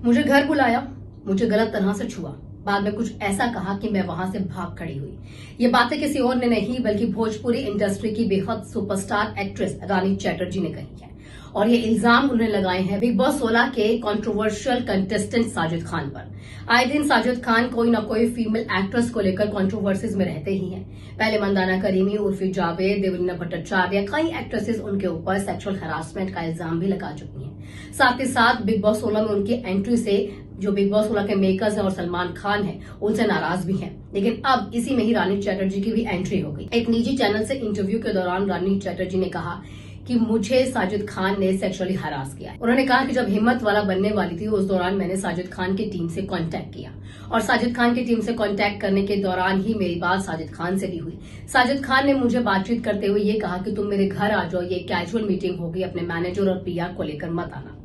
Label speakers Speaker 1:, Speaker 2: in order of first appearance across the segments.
Speaker 1: मुझे घर बुलाया, मुझे गलत तरह से छुआ, बाद में कुछ ऐसा कहा कि मैं वहां से भाग खड़ी हुई। ये बातें किसी और ने नहीं बल्कि भोजपुरी इंडस्ट्री की बेहद सुपरस्टार एक्ट्रेस रानी चैटर्जी ने कही है। और ये इल्जाम उन्हें लगाए हैं बिग बॉस 16 के कंट्रोवर्शियल कंटेस्टेंट साजिद खान पर। आए दिन साजिद खान कोई न कोई फीमेल एक्ट्रेस को लेकर कंट्रोवर्सीज में रहते ही हैं। पहले मंदाना करीमी, उर्फी जावेद, देवलीना भट्टाचार्य, कई एक्ट्रेसेस उनके ऊपर सेक्सुअल हरासमेंट का इल्जाम भी लगा चुकी हैं। साथ ही साथ बिग बॉस 16 में उनकी एंट्री से जो बिग बॉस 16 के मेकर्स हैं और सलमान खान हैं, उनसे नाराज भी हैं। लेकिन अब इसी में ही रानी चैटर्जी की भी एंट्री हो गई। एक निजी चैनल से इंटरव्यू के दौरान रानी चैटर्जी ने कहा कि मुझे साजिद खान ने सेक्सुअली हरास किया। उन्होंने कहा कि जब हिम्मत वाला बनने वाली थी उस दौरान मैंने साजिद खान की टीम से कांटेक्ट किया और साजिद खान की टीम से कांटेक्ट करने के दौरान ही मेरी बात साजिद खान से भी हुई। साजिद खान ने मुझे बातचीत करते हुए ये कहा कि तुम मेरे घर आ जाओ, ये कैजुअल मीटिंग होगी, अपने मैनेजर और पीआर को लेकर मत आना।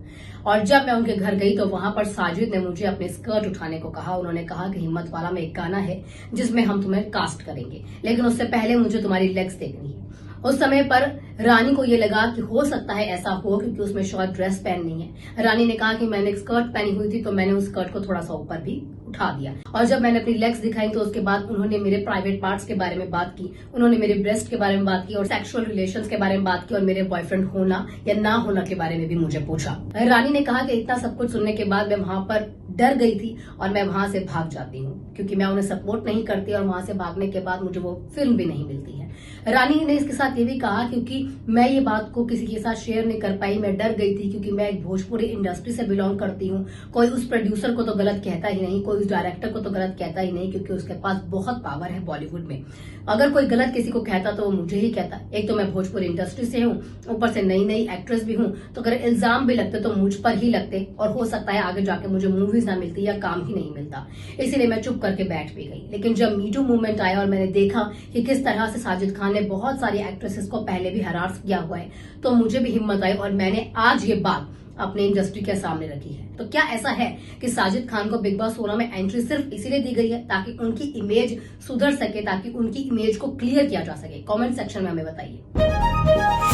Speaker 1: और जब मैं उनके घर गई तो वहां पर साजिद ने मुझे अपने स्कर्ट उठाने को कहा। उन्होंने कहा कि हिम्मत वाला में एक गाना है जिसमें हम तुम्हें कास्ट करेंगे, लेकिन उससे पहले मुझे तुम्हारी लेग्स देखनी है। उस समय पर रानी को ये लगा कि हो सकता है ऐसा हो क्योंकि उसमें शॉर्ट ड्रेस पहननी है। रानी ने कहा कि मैंने एक स्कर्ट पहनी हुई थी तो मैंने उस स्कर्ट को थोड़ा सा ऊपर भी उठा दिया। और जब मैंने अपनी लेग्स दिखाई तो उसके बाद उन्होंने मेरे प्राइवेट पार्ट्स के बारे में बात की, उन्होंने मेरे ब्रेस्ट के बारे में बात की और सेक्सुअल रिलेशंस के बारे में बात की और मेरे बॉयफ्रेंड होना या ना होना के बारे में भी मुझे पूछा। रानी ने कहा कि इतना सब कुछ सुनने के बाद मैं वहां पर डर गई थी और मैं वहां से भाग जाती हूँ क्योंकि मैं उन्हें सपोर्ट नहीं करती और वहां से भागने के बाद मुझे वो फिल्म भी नहीं मिलती है। रानी ने इसके साथ ये भी कहा क्योंकि मैं ये बात को किसी के साथ शेयर नहीं कर पाई, मैं डर गई थी क्योंकि मैं एक भोजपुरी इंडस्ट्री से बिलोंग करती हूँ। कोई उस प्रोड्यूसर को तो गलत कहता ही नहीं, कोई उस डायरेक्टर को तो गलत कहता ही नहीं क्योंकि उसके पास बहुत पावर है बॉलीवुड में। अगर कोई गलत किसी को कहता तो वो मुझे ही कहता। एक तो मैं भोजपुरी इंडस्ट्री से हूँ, ऊपर से नई नई एक्ट्रेस भी हूँ, तो अगर इल्जाम भी लगते तो मुझ पर ही लगते और हो सकता है आगे जाके मुझे मूवीज ना मिलती या काम ही नहीं मिलता। इसीलिए मैं चुप करके बैठ भी गई। लेकिन जब मीटू मूवमेंट आया और मैंने देखा कि किस तरह से साजिद खान ने बहुत सारी एक्ट्रेसेस को पहले भी हरास किया हुआ है, तो मुझे भी हिम्मत आई और मैंने आज ये बात अपने इंडस्ट्री के सामने रखी है। तो क्या ऐसा है कि साजिद खान को बिग बॉस 16 में एंट्री सिर्फ इसीलिए दी गई है ताकि उनकी इमेज सुधर सके, ताकि उनकी इमेज को क्लियर किया जा सके? कमेंट सेक्शन में हमें बताइए।